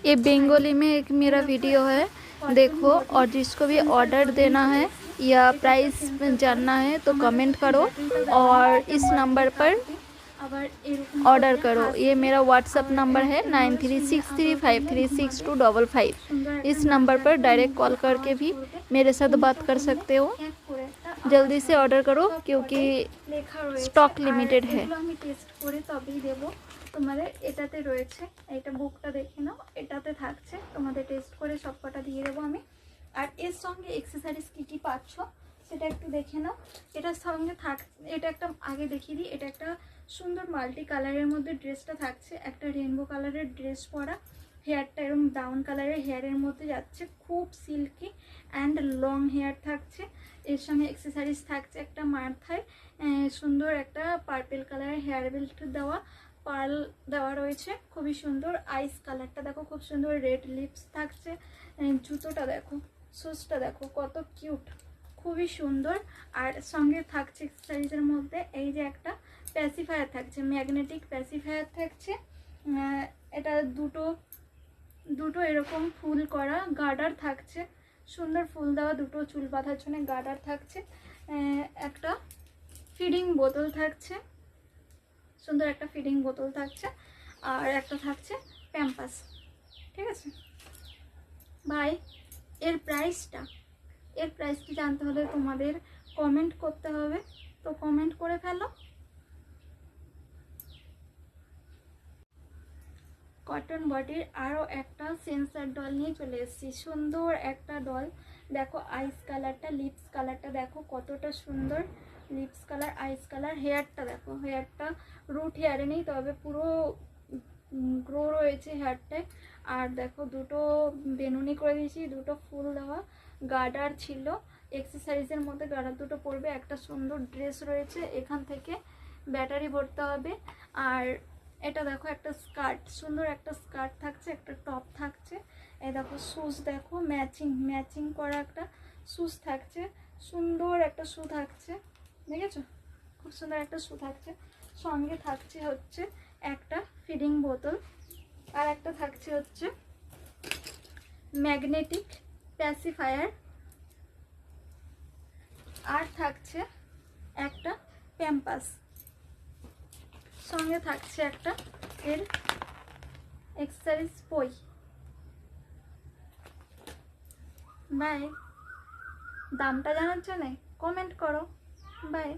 ये बंगाली में एक मेरा वीडियो है, देखो। और जिसको भी ऑर्डर देना है या प्राइस जानना है तो कमेंट करो और इस नंबर पर ऑर्डर करो। ये मेरा व्हाट्सअप नंबर है 9363536255। इस नंबर पर डायरेक्ट कॉल करके भी मेरे साथ बात कर सकते हो। जल्दी से ऑर्डर करो क्योंकि स्टॉक लिमिटेड है। আমি টেস্ট করে তবেই দেব তোমাদের। এটাতে রয়েছে, এটা বুকটা দেখে নাও, এটাতে থাকছে, তোমাদের টেস্ট করে সবকটা দিয়ে দেবো আমি। আর এর সঙ্গে এক্সেসরিজ কী কী পাচ্ছ সেটা একটু দেখে নাও। এটার সঙ্গে এটা একটা আগে দেখিয়ে দিই। এটা একটা সুন্দর মাল্টি কালারের মধ্যে ড্রেসটা থাকছে, একটা রেনবো কালারের ড্রেস পরা, হেয়ারটা এরকম ব্রাউন কালারের হেয়ারের মধ্যে যাচ্ছে, খুব সিল্কি অ্যান্ড লং হেয়ার থাকছে। এর সঙ্গে এক্সেসরিজ থাকছে একটা মাথায় সুন্দর একটা পার্পেল কালারের হেয়ার বেল্ট দেওয়া, পার্ল দেওয়া রয়েছে, খুবই সুন্দর। আইস কালারটা দেখো খুব সুন্দর, রেড লিপস থাকছে, জুতোটা দেখো, শুজটা দেখো কত কিউট, খুবই সুন্দর। আর সঙ্গে থাকছে এক্সেসরিজের মধ্যে এই যে একটা প্যাসিফায়ার থাকছে, ম্যাগনেটিক প্যাসিফায়ার থাকছে। এটা দুটো এরকম ফুল করা গার্ডার থাকছে, সুন্দর ফুল দেওয়া দুটো চুল বাঁধার জন্য গার্ডার থাকছে। একটা ফিডিং বোতল থাকছে, সুন্দর একটা ফিডিং বোতল থাকছে। আর একটা থাকছে প্যাম্পাস। ঠিক আছে ভাই, এর প্রাইসটা জানতে হলে তোমাদের কমেন্ট করতে হবে, তো কমেন্ট করে ফেলো। কটন বডির আরও একটা সেন্সার ডল নিয়ে চলে এসেছি, সুন্দর একটা ডল। দেখো আইস কালারটা, লিপস কালারটা দেখো কতটা সুন্দর, লিপস কালার, আইস কালার। হেয়ারটা দেখো, হেয়ারটা রুট হেয়ারে নেই, তবে পুরো গ্রো রয়েছে হেয়ারটায়। আর দেখো দুটো বেনুনি করে দিয়েছি, দুটো ফুল দেওয়া গার্ডার ছিল, এক্সেসরিজের মধ্যে গার্ডার দুটো পড়বে। একটা সুন্দর ড্রেস রয়েছে, এখান থেকে ব্যাটারি ভরতে হবে। আর এটা দেখো একটা স্কার্ট, সুন্দর একটা স্কার্ট থাকছে, একটা টপ থাকছে। এই দেখো শুজ দেখো, ম্যাচিং করা একটা শুজ থাকছে, সুন্দর একটা শু থাকছে, দেখেছো খুব সুন্দর একটা শু থাকছে। সঙ্গে থাকছে হচ্ছে একটা ফিডিং বোতল, আর একটা থাকছে হচ্ছে ম্যাগনেটিক প্যাসিফায়ার, আর থাকছে একটা প্যাম্পাস, সঙ্গে থাকছে একটা এর এক্সেসরিজ পই। বাই, দামটা জানার জন্য কমেন্ট করো। বাই।